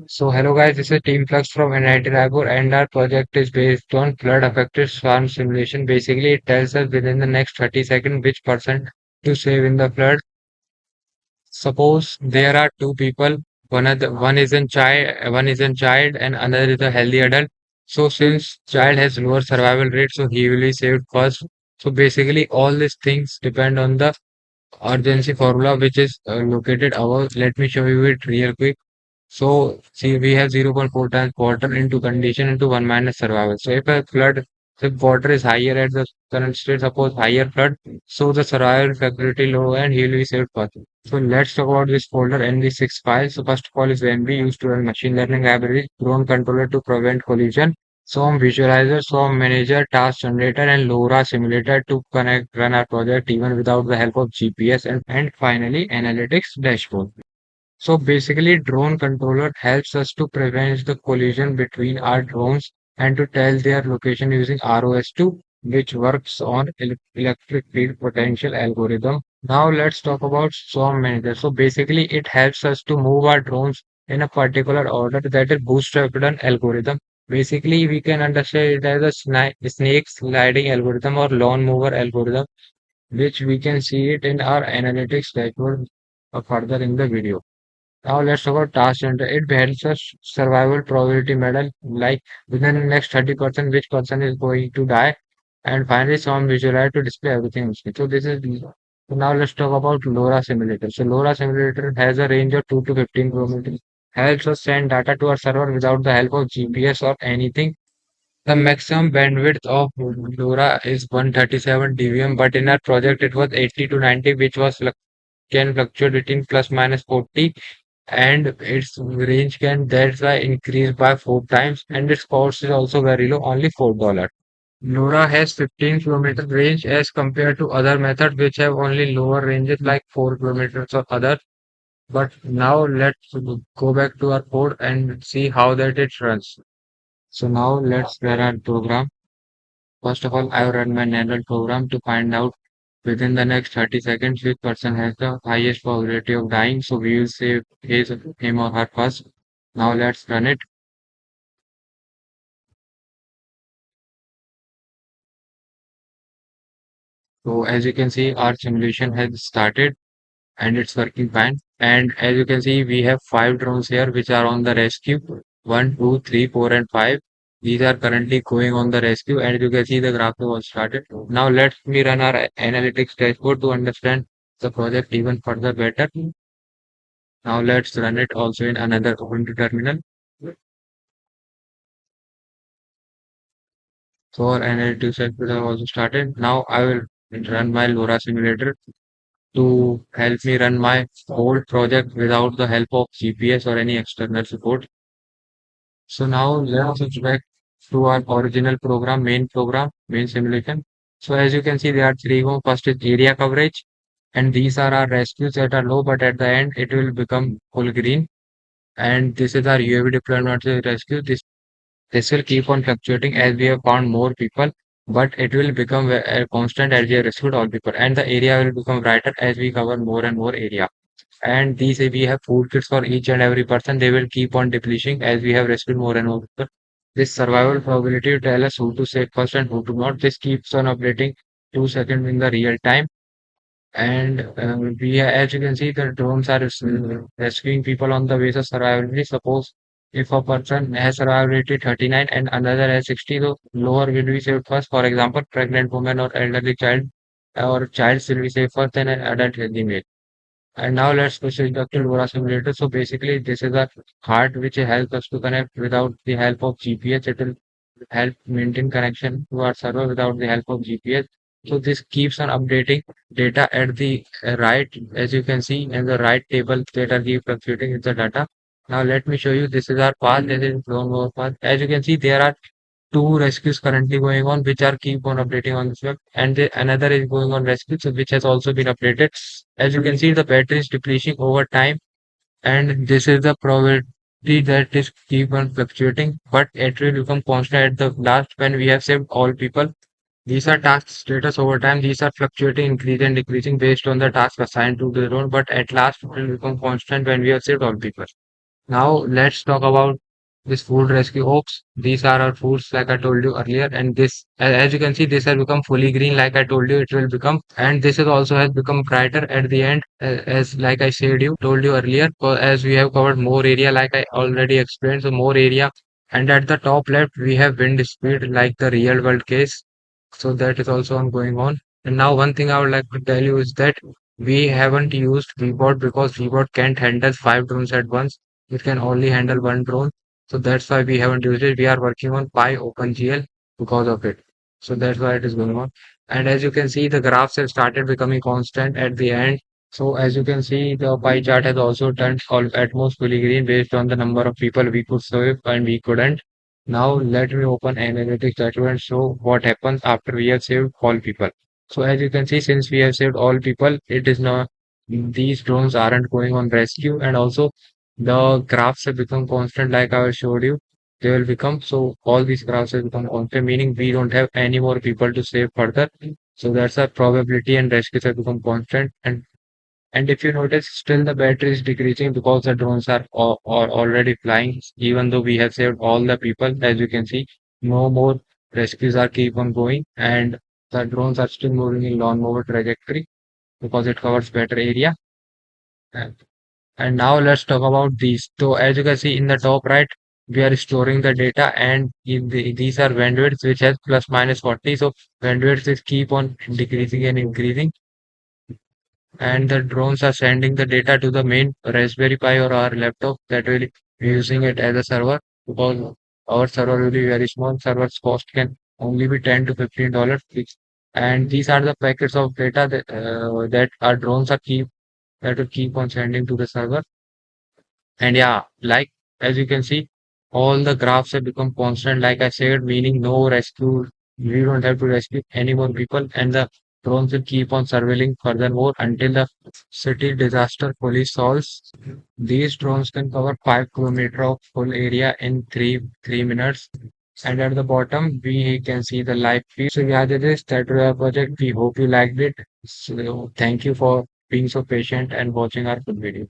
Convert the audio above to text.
So hello guys, this is Team Flux from NIT Raipur and our project is based on flood affected swarm simulation. Basically, it tells us within the next 30 seconds which person to save in the flood. Suppose there are two people, one is a child and another is a healthy adult. So since child has lower survival rate, so he will be saved first. So basically all these things depend on the urgency formula which is located above. Let me show you it real quick. So see, we have 0.4 times water into condition into 1 minus survival. So if water is higher at the current state, suppose higher flood, so the survival facility low and he will be saved first. So let's talk about this folder NV6 file. So first of all is when we used to run machine learning library, drone controller to prevent collision, SOM visualizer, SOM manager, task generator, and LoRa simulator to connect run our project even without the help of GPS, and finally analytics dashboard. So basically, drone controller helps us to prevent the collision between our drones and to tell their location using ROS2, which works on electric field potential algorithm. Now let's talk about swarm manager. So basically, it helps us to move our drones in a particular order, that is bootstrapped algorithm. Basically, we can understand it as a snake sliding algorithm or lawn mower algorithm, which we can see it in our analytics dashboard further in the video. Now let's talk about task center. It helps us survival probability model, like within the next 30%, which person is going to die. And finally, some visualize to display everything. So this is so now let's talk about LoRa simulator. So LoRa simulator has a range of 2 to 15 kilometers. Helps us send data to our server without the help of GPS or anything. The maximum bandwidth of LoRa is 137 dBm, but in our project it was 80 to 90, which can fluctuate between plus minus 40, and its range can that's why increase by 4 times, and its cost is also very low, only $4. LoRa has 15-kilometer range as compared to other methods which have only lower ranges like 4 kilometers or other. But now let's go back to our code and see how that it runs. So now let's run our program. First of all, I will run my manual program to find out within the next 30 seconds which person has the highest probability of dying. So we will save him or her first. Now let's run it. So as you can see, our simulation has started and it's working fine. And as you can see, we have 5 drones here which are on the rescue. One, two, three, four, and 5. These are currently going on the rescue, and you can see the graph was started. Now let me run our analytics dashboard to understand the project even further better. Now let's run it also in another Ubuntu terminal. So our analytics dashboard have also started. Now I will run my LoRa simulator to help me run my whole project without the help of GPS or any external support. So now let's switch back to our original program, main simulation. So as you can see, there are three goals. First is area coverage, and these are our rescues that are low, but at the end it will become full green. And this is our UAV deployment rescue. This will keep on fluctuating as we have found more people, but it will become a constant as we have rescued all people, and the area will become brighter as we cover more and more area. And these we have food kits for each and every person. They will keep on depleting as we have rescued more and more people. This survival probability will tell us who to save first and who to not. This keeps on updating 2 seconds in the real time. And as you can see, the drones are rescuing people on the basis of survivability. Suppose if a person has survivability 39 and another has 60, the lower will be saved first. For example, pregnant woman or elderly child or child will be saved first than an adult healthy male. And now let's proceed to LoRa simulator. So basically, this is a heart which helps us to connect without the help of GPS. It will help maintain connection to our server without the help of GPS. So this keeps on updating data at the right, as you can see in the right table, data keep fluctuating with the data. Now let me show you. This is our path. This is drone over path. As you can see, there are two rescues currently going on, which are keep on updating on this web, and another is going on rescue, so which has also been updated. As you can see, the battery is depleting over time, and this is the probability that is keep on fluctuating, but it will become constant at the last when we have saved all people. These are task status over time. These are fluctuating, increasing and decreasing based on the task assigned to the role, but at last it will become constant when we have saved all people. Now let's talk about this food rescue hopes. These are our foods, like I told you earlier, and this, as you can see, this has become fully green, like I told you, it will become, and this is also has become brighter at the end, as like I said you, told you earlier, as we have covered more area, like I already explained, so more area, and at the top left we have wind speed, like the real world case, so that is also on going on. And now one thing I would like to tell you is that we haven't used VBot because VBot can't handle 5 drones at once. It can only handle 1 drone. So that's why we haven't used it. We are working on Pi OpenGL because of it. So that's why it is going on. And as you can see, the graphs have started becoming constant at the end. So as you can see, the pie chart has also turned all at most fully green based on the number of people we could serve and we couldn't. Now let me open analytics dashboard and show what happens after we have saved all people. So as you can see, since we have saved all people, it is not, these drones aren't going on rescue, and also the graphs have become constant like I showed you. They will become, so all these graphs have become constant, meaning we don't have any more people to save further. So that's a probability and rescues have become constant. And if you notice, still the battery is decreasing because the drones are already flying. Even though we have saved all the people, as you can see, no more rescues are keep on going, and the drones are still moving in lawnmower trajectory because it covers better area. And, and now let's talk about these. So as you can see in the top right, we are storing the data, and these are bandwidths which has plus minus 40. So bandwidth is keep on decreasing and increasing, and the drones are sending the data to the main Raspberry Pi or our laptop that will be using it as a server, because our server will be very small. Server's cost can only be $10 to $15 each. And these are the packets of data that our drones are keep that will keep on sending to the server. And yeah, like as you can see, all the graphs have become constant, like I said, meaning no rescue. We don't have to rescue any more people, and the drones will keep on surveilling furthermore until the city disaster fully solves. These drones can cover 5 kilometers of full area in three minutes. And at the bottom, we can see the live feed. So yeah, that is that our project. We hope you liked it. So thank you for being so patient and watching our full video.